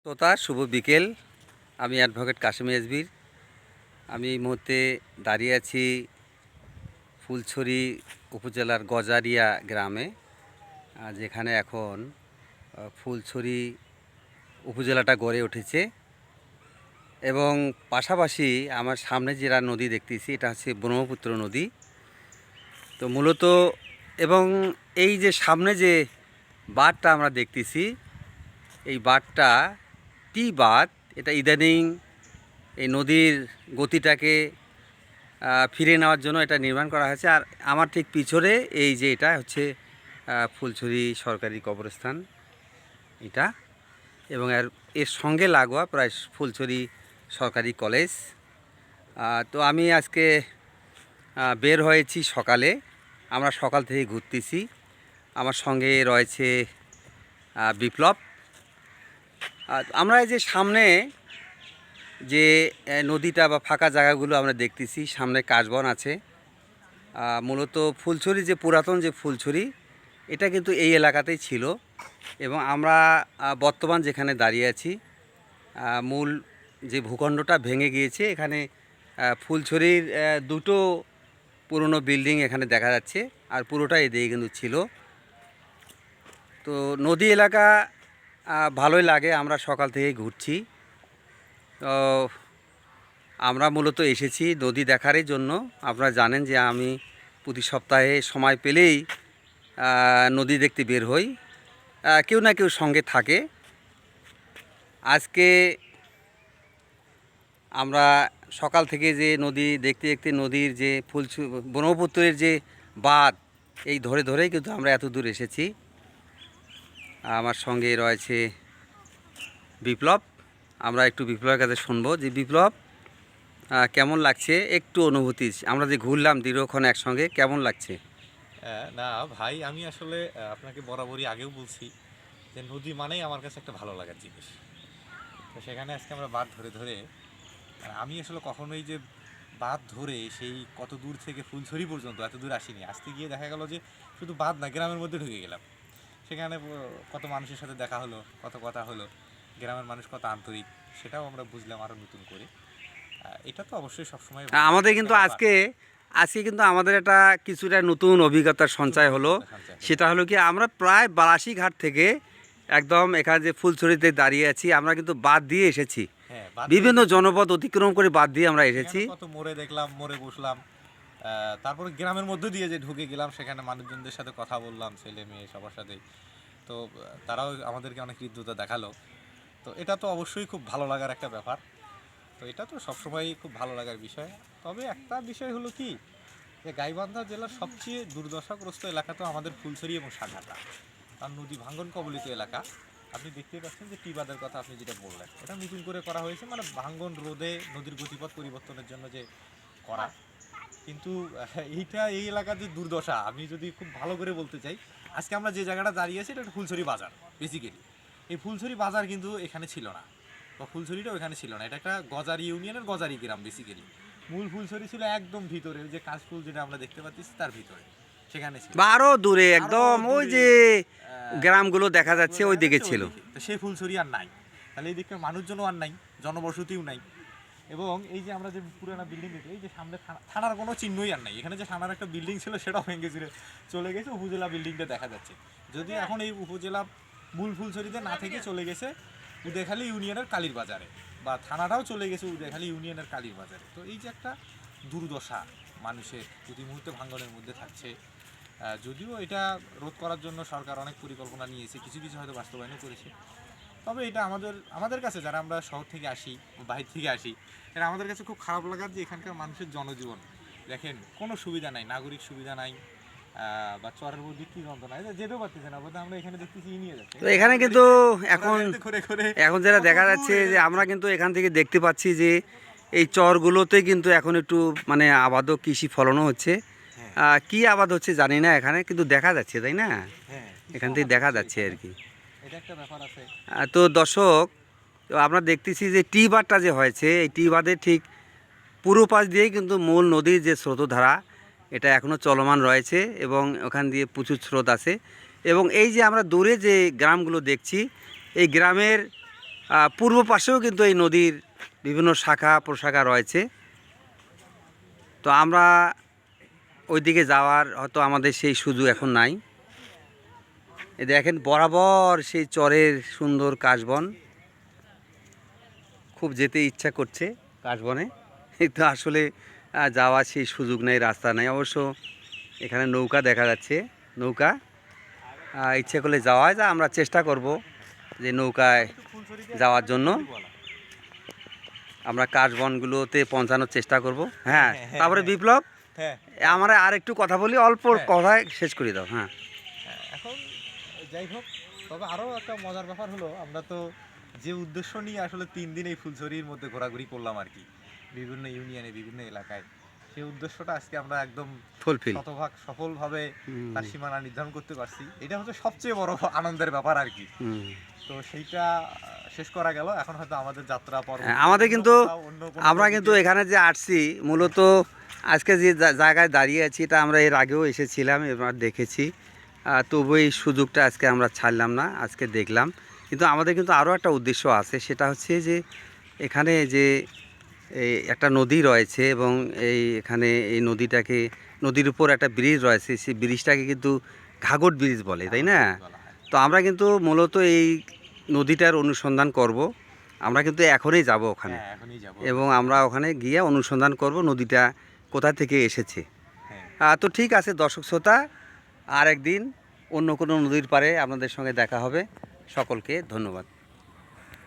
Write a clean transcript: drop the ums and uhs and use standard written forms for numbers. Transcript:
শ্রোতা শুভ বিকেল। আমি অ্যাডভোকেট কাশেম এসবির। আমি এই মুহূর্তে দাঁড়িয়ে আছি ফুলছড়ি উপজেলার গজারিয়া গ্রামে, যেখানে এখন ফুলছড়ি উপজেলাটা গড়ে উঠেছে এবং পাশাপাশি আমার সামনে যেটা নদী দেখতেছি এটা হচ্ছে ব্রহ্মপুত্র নদী। তো মূলত এবং এই যে সামনে যে বাঁধটা আমরা দেখতেছি, এই বাঁধটা টি বাঁধ। এটা ইদানিং এই নদীর গতিটাকে ফিরে নেওয়ার জন্য এটা নির্মাণ করা হয়েছে। আর আমার ঠিক পিছনে এই যে এটা হচ্ছে ফুলছড়ি সরকারি কবরস্থান এটা, এবং এর সঙ্গে লাগোয়া প্রায় ফুলছড়ি সরকারি কলেজ। তো আমি আজকে বের হয়েছি সকালে, আমরা সকাল থেকে ঘুরতেছি। আমার সঙ্গে রয়েছে বিপ্লব। আমরা এই যে সামনে যে নদীটা বা ফাঁকা জায়গাগুলো আমরা দেখতেছি, সামনে কাশবন আছে। মূলত ফুলছড়ি যে পুরাতন যে ফুলছড়ি, এটা কিন্তু এই এলাকাতেই ছিল। এবং আমরা বর্তমান যেখানে দাঁড়িয়ে আছি, মূল যে ভূখণ্ডটা ভেঙে গিয়েছে, এখানে ফুলছড়ির দুটো পুরনো বিল্ডিং এখানে দেখা যাচ্ছে, আর পুরোটা এদিকে কিন্তু ছিল। তো নদী এলাকা ভালোই লাগে, আমরা সকাল থেকে ঘুরছি। তো আমরা মূলত এসেছি নদী দেখারই জন্য। আপনারা জানেন যে আমি প্রতি সপ্তাহে সময় পেলেই নদী দেখতে বের হই, কেউ না কেউ সঙ্গে থাকে। আজকে আমরা সকাল থেকে যে নদী দেখতে দেখতে নদীর যে ব্রহ্মপুত্রের যে বাঁধ, এই ধরে ধরেই কিন্তু আমরা এত দূর এসেছি। আমার সঙ্গে রয়েছে বিপ্লব। আমরা একটু বিপ্লবের কাছে শুনবো যে বিপ্লব, কেমন লাগছে একটু অনুভূতি। আমরা যে ঘুরলাম দীর্ঘক্ষণ একসঙ্গে, কেমন লাগছে? না ভাই, আমি আসলে আপনাকে বরাবরই আগেও বলছি যে নদী মানেই আমার কাছে একটা ভালো লাগার জিনিস। তো সেখানে আজকে আমরা বাঁধ ধরে ধরে, আমি আসলে কখনোই যে বাঁধ ধরে সেই কত দূর থেকে ফুলছড়ি পর্যন্ত এত দূর আসিনি। আসতে গিয়ে দেখা গেল যে শুধু বাঁধ না, গ্রামের মধ্যে ঢুকে গেলাম। সেখানে কত মানুষের সাথে দেখা হলো, কত কথা হলো, গ্রামের মানুষ কত আন্তরিক, সেটাও আমরা বুঝলাম আরও নতুন করে। এটা তো অবশ্যই সবসময় আমাদের কিন্তু আজকে আজকে কিন্তু আমাদের একটা কিছুটা নতুন অভিজ্ঞতার সঞ্চয় হলো। সেটা হলো কি, আমরা প্রায় বারাসি ঘাট থেকে একদম এখানে যে ফুলছড়িতে দাঁড়িয়ে আছি, আমরা কিন্তু বাদ দিয়ে এসেছি, বিভিন্ন জনপদ অতিক্রম করে বাদ দিয়ে আমরা এসেছি। কত মোড়ে দেখলাম, মোড়ে বসলাম, তারপরে গ্রামের মধ্যে দিয়ে যে ঢুকে গেলাম, সেখানে মানুষজনদের সাথে কথা বললাম, ছেলে মেয়ে সবার সাথেই। তো তারাও আমাদেরকে অনেক হৃদ্যতা দেখালো। তো এটা তো অবশ্যই খুব ভালো লাগার একটা ব্যাপার। তো এটা তো সবসময়ই খুব ভালো লাগার বিষয়। তবে একটা বিষয় হলো কি, যে গাইবান্ধা জেলার সবচেয়ে দুর্দশাগ্রস্ত এলাকা তো আমাদের ফুলছড়ি এবং সাঘাটা, আর নদী ভাঙ্গন কবলিত এলাকা। আপনি দেখতেই পাচ্ছেন যে টি বাঁধের কথা আপনি যেটা বললেন, এটা নতুন করে করা হয়েছে, মানে ভাঙ্গন রোধে নদীর গতিপথ পরিবর্তনের জন্য যে করা। কিন্তু এই এলাকার যে দুর্দশা, আমি যদি খুব ভালো করে বলতে চাই, আজকে আমরা যে জায়গাটা দাঁড়িয়ে আছি এটা একটা ফুলছড়ি বাজার বেসিক্যালি। এই ফুলছড়ি বাজার কিন্তু এখানে ছিল না, বা ফুলছড়িটাও এখানে ছিল না। এটা একটা গজারি ইউনিয়নের গজারি গ্রাম বেসিক্যালি। মূল ফুলছড়ি ছিল একদম ভিতরে, যে কাশফুল যেটা আমরা দেখতে পাচ্ছি তার ভিতরে, সেখানে ছিল। আরো দূরে একদম ওই যে গ্রামগুলো দেখা যাচ্ছে ওই দিকে ছিল। তো সেই ফুলছড়ি আর নাই, তাহলে এই দিককার মানুষজনও আর নাই, জনবসতিও নাই। এবং এই যে আমরা যে পুরানা বিল্ডিং দেখি, এই যে সামনে থানার কোনো চিহ্নই আর নাই। এখানে যে থানার একটা বিল্ডিং ছিল সেটাও ভেঙে চলে গেছে, উপজেলা বিল্ডিংটা দেখা যাচ্ছে। যদি এখন এই উপজেলা মূল ফুলছড়িতে না থেকে চলে গেছে উদয়খালী ইউনিয়নের কালীর বাজারে, বা থানাটাও চলে গেছে উদয়খালী ইউনিয়নের কালীর বাজারে। তো এই যে একটা দুর্দশা মানুষের প্রতি মুহূর্তে ভাঙ্গনের মধ্যে থাকছে। যদিও এটা রোধ করার জন্য সরকার অনেক পরিকল্পনা নিয়েছে, কিছু কিছু হয়তো বাস্তবায়নও করেছে। তবে এটা আমাদের কাছে, যারা আমরা শহর থেকে আসি, বাইরে থেকে আসি, এটা আমাদের কাছে খুব খারাপ লাগার যে এখানকার মানুষের জনজীবন দেখেন, কোনো সুবিধা নাই, নাগরিক সুবিধা নাই, বা চরের মধ্যে কি যন্ত্রণা, যেতেও পারতেছে না, বলতে আমরা এখানে দেখতেছি নিয়ে যাচ্ছে। তো এখানে কিন্তু এখন এখন যেটা দেখা যাচ্ছে যে আমরা কিন্তু এখান থেকে দেখতে পাচ্ছি যে এই চরগুলোতে কিন্তু এখন একটু মানে আবাদও কৃষি ফলনও হচ্ছে। কি আবাদ হচ্ছে জানি না এখানে, কিন্তু দেখা যাচ্ছে, তাই না? এখান থেকে দেখা যাচ্ছে আর কি। এটা একটা ব্যাপার আছে। তো দর্শক, তো আমরা দেখতেছি যে টি বাঁধটা যে হয়েছে, এই টি বাঁধের ঠিক পুরো পাশ দিয়েই কিন্তু মূল নদীর যে স্রোতধারা, এটা এখনও চলমান রয়েছে এবং ওখান দিয়ে প্রচুর স্রোত আছে। এবং এই যে আমরা দূরে যে গ্রামগুলো দেখছি, এই গ্রামের পূর্ব পাশেও কিন্তু এই নদীর বিভিন্ন শাখা প্রশাখা রয়েছে। তো আমরা ওইদিকে যাওয়ার হয়তো আমাদের সেই সুযোগ এখন নাই। এই দেখেন বরাবর সেই চরের সুন্দর কাশবন, খুব যেতে ইচ্ছা করছে কাশবনে, কিন্তু আসলে যাওয়ার সেই সুযোগ নেই, রাস্তা নেই। অবশ্য এখানে নৌকা দেখা যাচ্ছে, নৌকা ইচ্ছে করলে যাওয়া যায়। আমরা চেষ্টা করব যে নৌকায় যাওয়ার জন্য আমরা কাশবনগুলোতে পৌঁছানোর চেষ্টা করব। হ্যাঁ, তারপরে বিপ্লব, হ্যাঁ আমরা আর একটু কথা বলি, অল্প কথায় শেষ করে দাও। হ্যাঁ, এখন যাই হোক, তবে আরও একটা মজার ব্যাপার হলো, আমরা তো যে উদ্দেশ্য নিয়ে আসলে 3 দিন এই ফুলছড়ির মধ্যে ঘোরাঘুরি করলাম আর কি, বিভিন্ন ইউনিয়নে বিভিন্ন এলাকায়, সেই উদ্দেশ্যটা আজকে আমরা একদম ফুলফিল শতভাগ সফলভাবে তার সীমানা নির্ধারণ করতে পারছি। এটা হচ্ছে সবচেয়ে বড় আনন্দের ব্যাপার আর কি। তো সেইটা শেষ করা গেল। এখন হয়তো আমাদের যাত্রা পর্ব আমাদের কিন্তু অন্য কোনো আমরা কিন্তু এখানে যে আসছি মূলত আজকে যে জায়গায় দাঁড়িয়ে আছি, এটা আমরা এর আগেও এসেছিলাম, এবার দেখেছি। তবু এই সুযোগটা আজকে আমরা ছাড়লাম না, আজকে দেখলাম। কিন্তু আমাদের কিন্তু আরও একটা উদ্দেশ্য আছে, সেটা হচ্ছে যে এখানে যে এই একটা নদী রয়েছে এবং এখানে এই নদীর উপর একটা ব্রিজ রয়েছে, সেই ব্রিজটাকে কিন্তু ঘাঘট ব্রিজ বলে, তাই না? তো আমরা কিন্তু মূলত এই নদীটার অনুসন্ধান করব। আমরা কিন্তু এখনই যাব ওখানে, এখনই যাব এবং আমরা ওখানে গিয়ে অনুসন্ধান করব নদীটা কোথা থেকে এসেছে। তো ঠিক আছে দর্শক শ্রোতা, আর একদিন অন্য কোনো নদীর পাড়ে আপনাদের সঙ্গে দেখা হবে। সকলকে ধন্যবাদ।